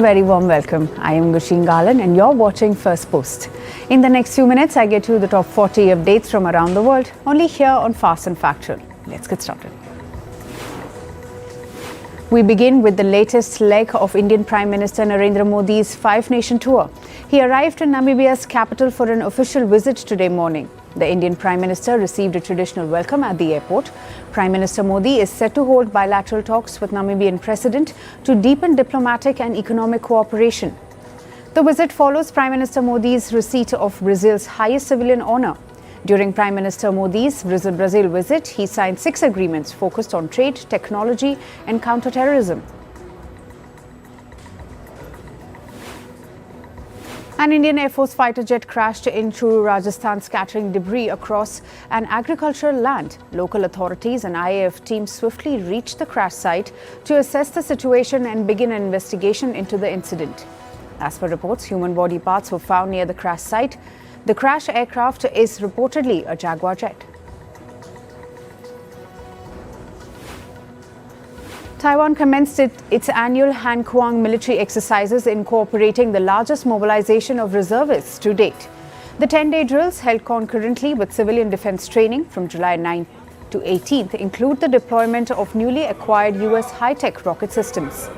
very warm welcome. I am Gushin Galan and you're watching Firstpost. In the next few minutes, I get you the top 40 updates from around the world, only here on Fast and Factual. Let's get started. We begin with the latest leg of Indian Prime Minister Narendra Modi's five-nation tour. He arrived in Namibia's capital for an official visit today morning. The Indian Prime Minister received a traditional welcome at the airport. Prime Minister Modi is set to hold bilateral talks with Namibian President to deepen diplomatic and economic cooperation. The visit follows Prime Minister Modi's receipt of Brazil's highest civilian honor. During Prime Minister Modi's Brazil visit, he signed 6 agreements focused on trade, technology and counter-terrorism. An Indian Air Force fighter jet crashed in Churu, Rajasthan, scattering debris across an agricultural land. Local authorities and IAF teams swiftly reached the crash site to assess the situation and begin an investigation into the incident. As per reports, human body parts were found near the crash site. The crash aircraft is reportedly a Jaguar jet. Taiwan commenced its annual Kuang military exercises, incorporating the largest mobilization of reservists to date. The 10-day drills, held concurrently with civilian defense training from July 9th to 18th, include the deployment of newly acquired US high-tech rocket systems.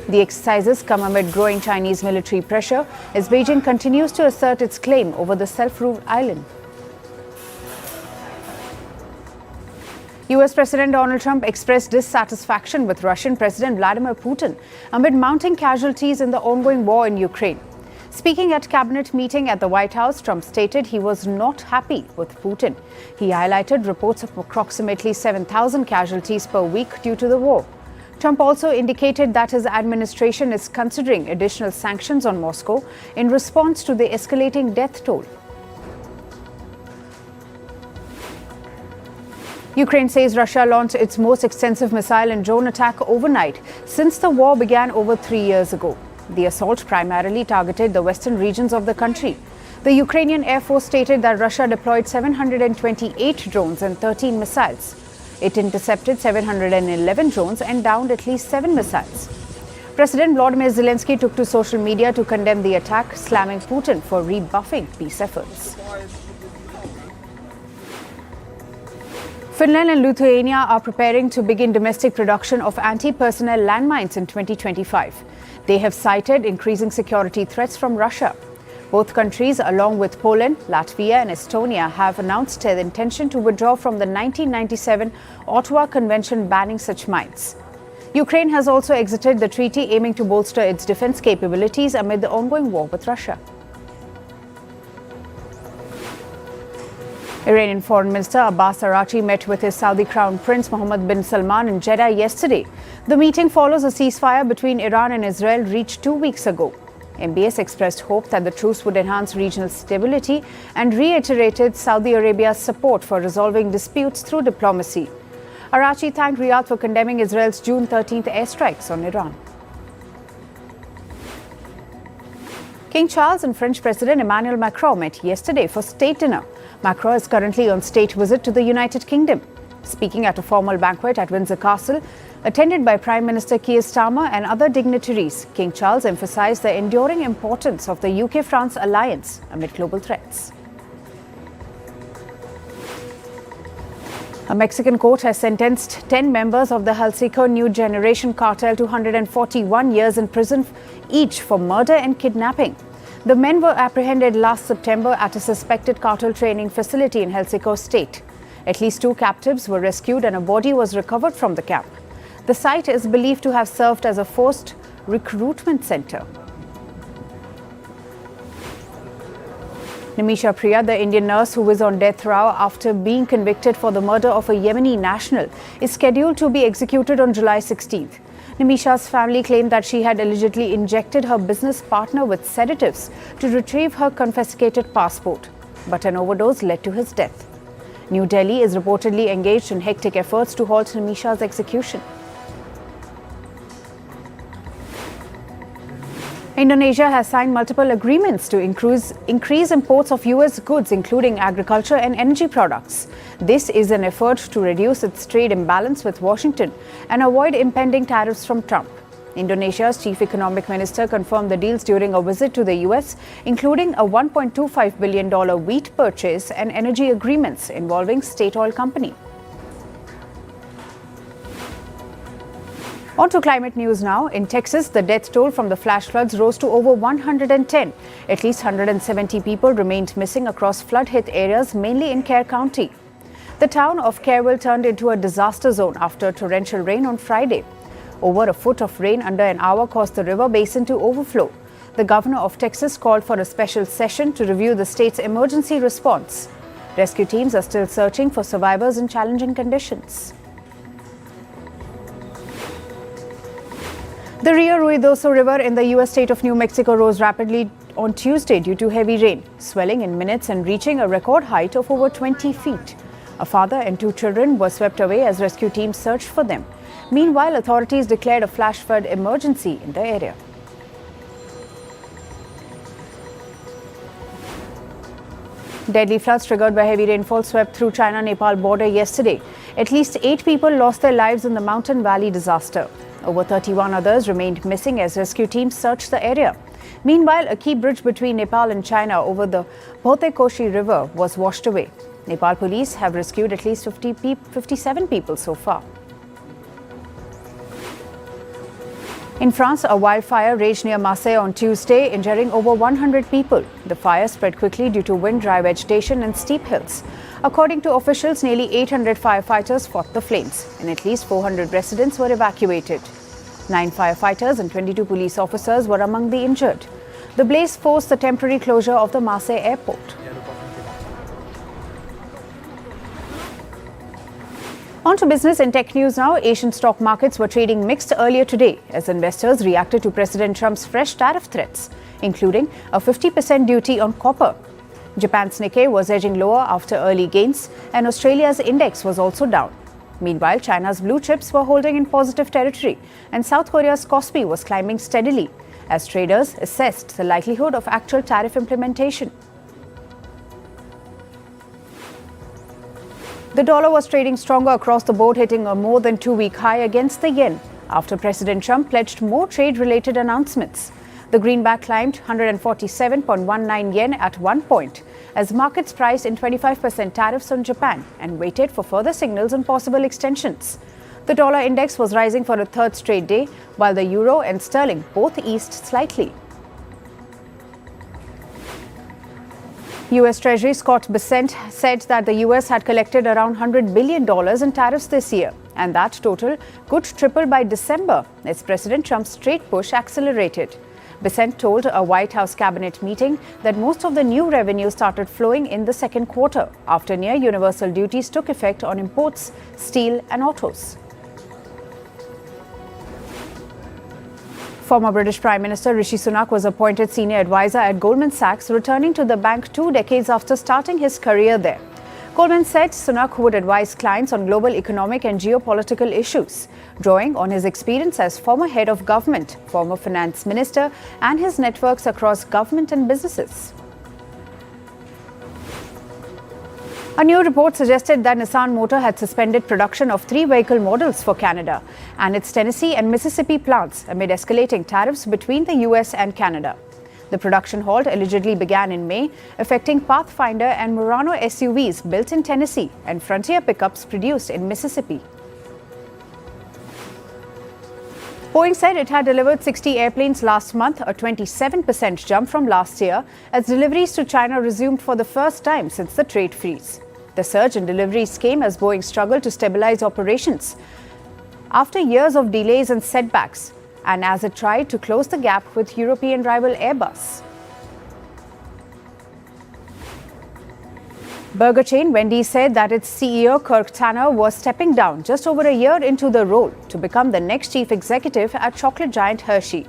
The exercises come amid growing Chinese military pressure as Beijing continues to assert its claim over the self-ruled island. US President Donald Trump expressed dissatisfaction with Russian President Vladimir Putin amid mounting casualties in the ongoing war in Ukraine. Speaking at a cabinet meeting at the White House, Trump stated he was not happy with Putin. He highlighted reports of approximately 7,000 casualties per week due to the war. Trump also indicated that his administration is considering additional sanctions on Moscow in response to the escalating death toll. Ukraine says Russia launched its most extensive missile and drone attack overnight since the war began over 3 years ago. The assault primarily targeted the western regions of the country. The Ukrainian Air Force stated that Russia deployed 728 drones and 13 missiles. It intercepted 711 drones and downed at least 7 missiles. President Volodymyr Zelensky took to social media to condemn the attack, slamming Putin for rebuffing peace efforts. Finland and Lithuania are preparing to begin domestic production of anti-personnel landmines in 2025. They have cited increasing security threats from Russia. Both countries, along with Poland, Latvia and Estonia, have announced their intention to withdraw from the 1997 Ottawa Convention banning such mines. Ukraine has also exited the treaty, aiming to bolster its defense capabilities amid the ongoing war with Russia. Iranian Foreign Minister Abbas Araghchi met with his Saudi Crown Prince Mohammed bin Salman in Jeddah yesterday. The meeting follows a ceasefire between Iran and Israel reached 2 weeks ago. MBS expressed hope that the truce would enhance regional stability and reiterated Saudi Arabia's support for resolving disputes through diplomacy. Araghchi thanked Riyadh for condemning Israel's June 13th airstrikes on Iran. King Charles and French President Emmanuel Macron met yesterday for state dinner. Macron is currently on state visit to the United Kingdom. Speaking at a formal banquet at Windsor Castle, attended by Prime Minister Keir Starmer and other dignitaries, King Charles emphasized the enduring importance of the UK-France alliance amid global threats. A Mexican court has sentenced 10 members of the Jalsico New Generation cartel to 141 years in prison each for murder and kidnapping. The men were apprehended last September at a suspected cartel training facility in Jalsico State. At least 2 captives were rescued and a body was recovered from the camp. The site is believed to have served as a forced recruitment center. Nimisha Priya, the Indian nurse who was on death row after being convicted for the murder of a Yemeni national, is scheduled to be executed on July 16th. Nimisha's family claimed that she had allegedly injected her business partner with sedatives to retrieve her confiscated passport, but an overdose led to his death. New Delhi is reportedly engaged in hectic efforts to halt Nimisha's execution. Indonesia has signed multiple agreements to increase imports of US goods, including agriculture and energy products. This is an effort to reduce its trade imbalance with Washington and avoid impending tariffs from Trump. Indonesia's chief economic minister confirmed the deals during a visit to the US, including a $1.25 billion wheat purchase and energy agreements involving state oil company. On to climate news now. In Texas, the death toll from the flash floods rose to over 110. At least 170 people remained missing across flood-hit areas, mainly in Kerr County. The town of Kerrville turned into a disaster zone after torrential rain on Friday. Over a foot of rain under an hour caused the river basin to overflow. The governor of Texas called for a special session to review the state's emergency response. Rescue teams are still searching for survivors in challenging conditions. The Rio Ruidoso River in the U.S. state of New Mexico rose rapidly on Tuesday due to heavy rain, swelling in minutes and reaching a record height of over 20 feet. A father and two children were swept away as rescue teams searched for them. Meanwhile, authorities declared a flash flood emergency in the area. Deadly floods triggered by heavy rainfall swept through China-Nepal border yesterday. At least 8 people lost their lives in the mountain valley disaster. Over 31 others remained missing as rescue teams searched the area. Meanwhile, a key bridge between Nepal and China over the Bhotekoshi River was washed away. Nepal police have rescued at least 57 people so far. In France, a wildfire raged near Marseille on Tuesday, injuring over 100 people. The fire spread quickly due to wind-dry vegetation and steep hills. According to officials, nearly 800 firefighters fought the flames, and at least 400 residents were evacuated. 9 firefighters and 22 police officers were among the injured. The blaze forced the temporary closure of the Marseille airport. On to business and tech news now. Asian stock markets were trading mixed earlier today as investors reacted to President Trump's fresh tariff threats, including a 50% duty on copper. Japan's Nikkei was edging lower after early gains, and Australia's index was also down. Meanwhile, China's blue chips were holding in positive territory, and South Korea's Kospi was climbing steadily as traders assessed the likelihood of actual tariff implementation. The dollar was trading stronger across the board, hitting a more than 2-week high against the yen after President Trump pledged more trade-related announcements. The greenback climbed 147.19 yen at one point as markets priced in 25% tariffs on Japan and waited for further signals on possible extensions. The dollar index was rising for a third straight day, while the euro and sterling both eased slightly. U.S. Treasury Scott Bessent said that the U.S. had collected around $100 billion in tariffs this year, and that total could triple by December as President Trump's trade push accelerated. Bessent told a White House cabinet meeting that most of the new revenue started flowing in the second quarter after near universal duties took effect on imports, steel and autos. Former British Prime Minister Rishi Sunak was appointed senior advisor at Goldman Sachs, returning to the bank 2 decades after starting his career there. Goldman said Sunak would advise clients on global economic and geopolitical issues, drawing on his experience as former head of government, former finance minister, and his networks across government and businesses. A new report suggested that Nissan Motor had suspended production of 3 vehicle models for Canada and its Tennessee and Mississippi plants amid escalating tariffs between the US and Canada. The production halt allegedly began in May, affecting Pathfinder and Murano SUVs built in Tennessee and Frontier pickups produced in Mississippi. Boeing said it had delivered 60 airplanes last month, a 27% jump from last year, as deliveries to China resumed for the first time since the trade freeze. The surge in deliveries came as Boeing struggled to stabilize operations after years of delays and setbacks, and as it tried to close the gap with European rival Airbus. Burger chain Wendy's said that its CEO Kirk Tanner was stepping down just over a year into the role to become the next chief executive at chocolate giant Hershey.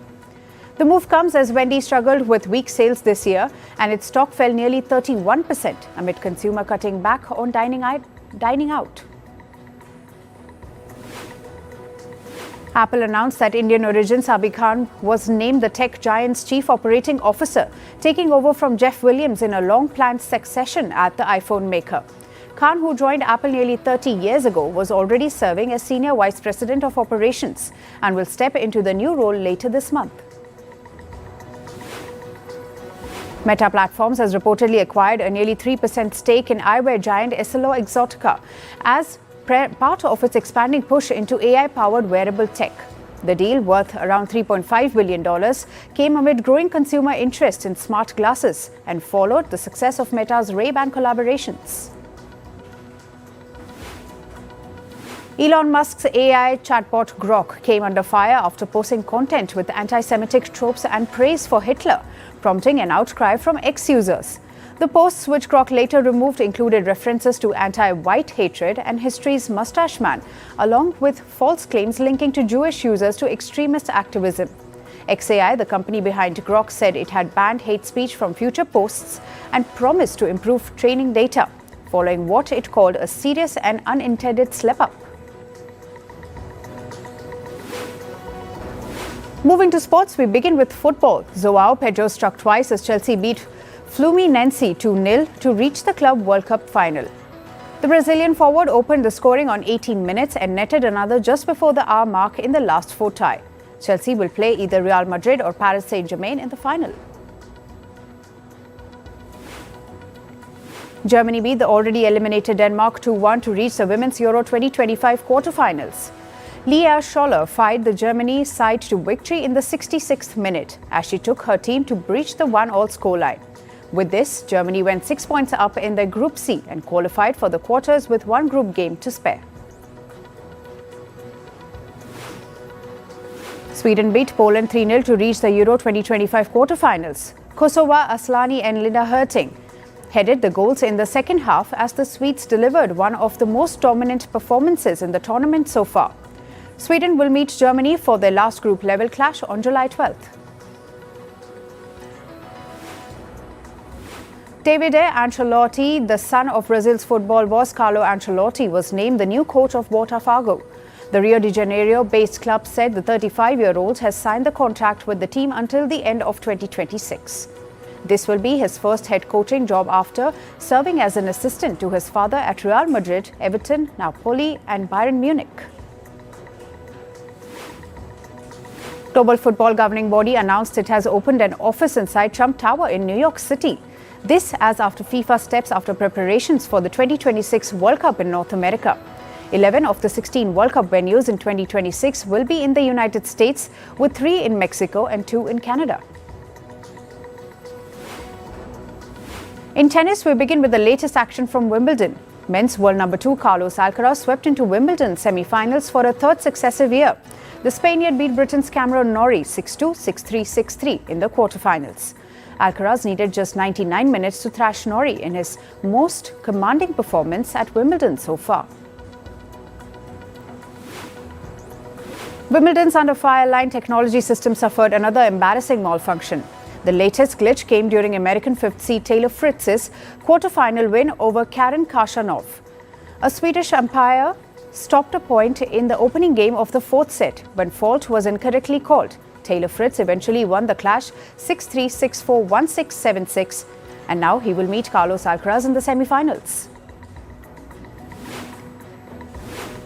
The move comes as Wendy's struggled with weak sales this year, and its stock fell nearly 31% amid consumer cutting back on dining out. Apple announced that Indian origin Sabir Khan was named the tech giant's chief operating officer, taking over from Jeff Williams in a long-planned succession at the iPhone maker. Khan, who joined Apple nearly 30 years ago, was already serving as Senior Vice President of Operations and will step into the new role later this month. Meta Platforms has reportedly acquired a nearly 3% stake in eyewear giant EssilorLuxottica as part of its expanding push into AI-powered wearable tech. The deal, worth around $3.5 billion, came amid growing consumer interest in smart glasses and followed the success of Meta's Ray-Ban collaborations. Elon Musk's AI chatbot Grok came under fire after posting content with anti-Semitic tropes and praise for Hitler, prompting an outcry from ex-users. The posts, which Grok later removed, included references to anti-white hatred and history's mustache man, along with false claims linking to Jewish users to extremist activism. XAI, the company behind Grok, said it had banned hate speech from future posts and promised to improve training data, following what it called a serious and unintended slip-up. Moving to sports, we begin with football. João Pedro struck twice as Chelsea beat Fluminense 2-0 to reach the Club World Cup final. The Brazilian forward opened the scoring on 18 minutes and netted another just before the hour mark in the last four tie. Chelsea will play either Real Madrid or Paris Saint-Germain in the final. Germany beat the already eliminated Denmark 2-1 to reach the Women's Euro 2025 quarterfinals. Lea Scholler fired the Germany side to victory in the 66th minute as she took her team to breach the 1-1 scoreline. With this, Germany went 6 points up in their Group C and qualified for the quarters with one group game to spare. Sweden beat Poland 3-0 to reach the Euro 2025 quarterfinals. Kosova Aslani and Linda Hurting headed the goals in the second half as the Swedes delivered one of the most dominant performances in the tournament so far. Sweden will meet Germany for their last group level clash on July 12th. Davide Ancelotti, the son of Brazil's football boss Carlo Ancelotti, was named the new coach of Botafogo. The Rio de Janeiro-based club said the 35-year-old has signed the contract with the team until the end of 2026. This will be his first head coaching job after serving as an assistant to his father at Real Madrid, Everton, Napoli and Bayern Munich. Global Football Governing Body announced it has opened an office inside Trump Tower in New York City. This as after FIFA steps after preparations for the 2026 World Cup in North America. 11 of the 16 World Cup venues in 2026 will be in the United States, with 3 in Mexico and 2 in Canada. In tennis, we begin with the latest action from Wimbledon. Men's world number 2 Carlos Alcaraz swept into Wimbledon semi-finals for a third successive year. The Spaniard beat Britain's Cameron Norrie 6-2, 6-3, 6-3 in the quarterfinals. Alcaraz needed just 99 minutes to thrash Norrie in his most commanding performance at Wimbledon so far. Wimbledon's under-fire line technology system suffered another embarrassing malfunction. The latest glitch came during American fifth seed Taylor Fritz's quarterfinal win over Karen Khachanov. A Swedish umpire stopped a point in the opening game of the fourth set when fault was incorrectly called. Taylor Fritz eventually won the clash 6-3, 6-4, 1-6, 7-6, and now he will meet Carlos Alcaraz in the semi-finals.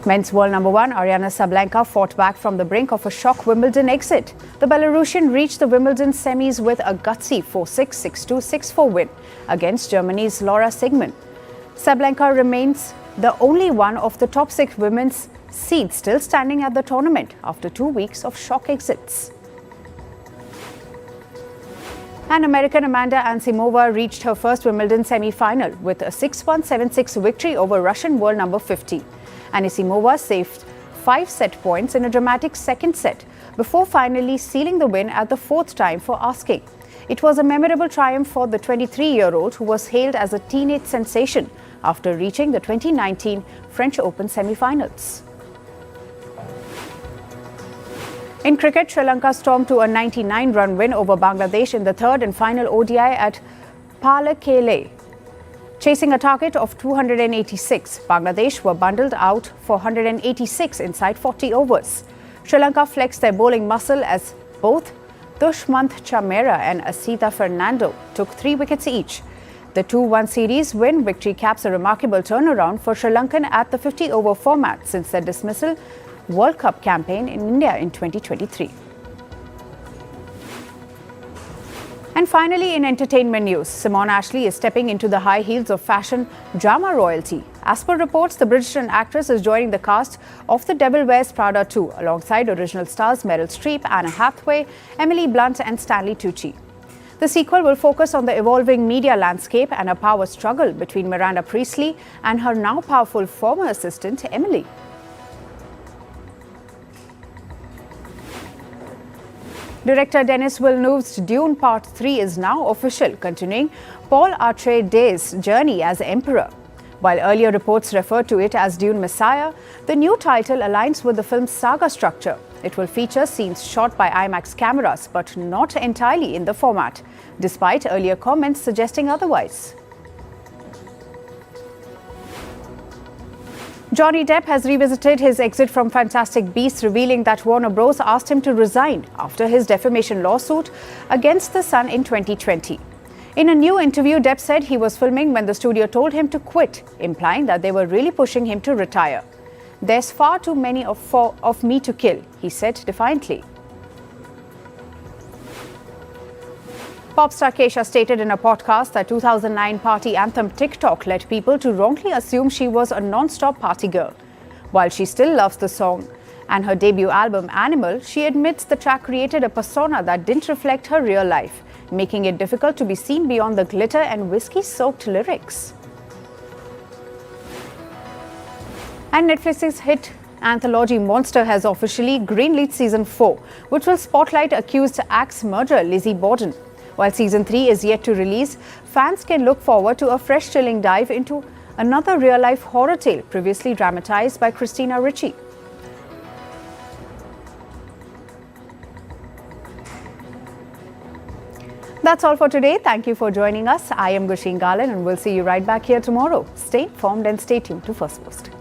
Men's world number 1 Aryna Sabalenka fought back from the brink of a shock Wimbledon exit. The Belarusian reached the Wimbledon semis with a gutsy 4-6, 6-2, 6-4 win against Germany's Laura Siegemund. Sabalenka remains the only one of the top 6 women's seeds still standing at the tournament after 2 weeks of shock exits. And American Amanda Anisimova reached her first Wimbledon semi-final with a 6-1, 7-6 victory over Russian world number 50. Anisimova saved 5 set points in a dramatic second set before finally sealing the win at the 4th time for asking. It was a memorable triumph for the 23-year-old who was hailed as a teenage sensation after reaching the 2019 French Open semi-finals. In cricket, Sri Lanka stormed to a 99-run win over Bangladesh in the third and final ODI at Palakkale. Chasing a target of 286, Bangladesh were bundled out for 186 inside 40 overs. Sri Lanka flexed their bowling muscle as both Dushmanth Chamera and Asita Fernando took 3 wickets each. The 2-1 series win victory caps a remarkable turnaround for Sri Lankan at the 50-over format since their dismissal World Cup campaign in India in 2023. And finally, in entertainment news, Simone Ashley is stepping into the high heels of fashion drama royalty. As per reports, the British actress is joining the cast of The Devil Wears Prada 2 alongside original stars Meryl Streep, Anna Hathaway, Emily Blunt and Stanley Tucci. The sequel will focus on the evolving media landscape and a power struggle between Miranda Priestley and her now powerful former assistant, Emily. Director Denis Villeneuve's Dune Part 3 is now official, continuing Paul Atreides' journey as Emperor. While earlier reports referred to it as Dune Messiah, the new title aligns with the film's saga structure. It will feature scenes shot by IMAX cameras, but not entirely in the format, despite earlier comments suggesting otherwise. Johnny Depp has revisited his exit from Fantastic Beasts, revealing that Warner Bros. Asked him to resign after his defamation lawsuit against The Sun in 2020. In a new interview, Depp said he was filming when the studio told him to quit, implying that they were really pushing him to retire. "There's far too many of me to kill," he said defiantly. Pop star Kesha stated in a podcast that 2009 party anthem TikTok led people to wrongly assume she was a non-stop party girl. While she still loves the song and her debut album Animal, she admits the track created a persona that didn't reflect her real life, making it difficult to be seen beyond the glitter and whiskey-soaked lyrics. And Netflix's hit anthology Monster has officially greenlit Season 4, which will spotlight accused axe murderer Lizzie Borden. While Season 3 is yet to release, fans can look forward to a fresh chilling dive into another real-life horror tale previously dramatized by Christina Ricci. That's all for today. Thank you for joining us. I am Gushin Galan and we'll see you right back here tomorrow. Stay informed and stay tuned to Firstpost.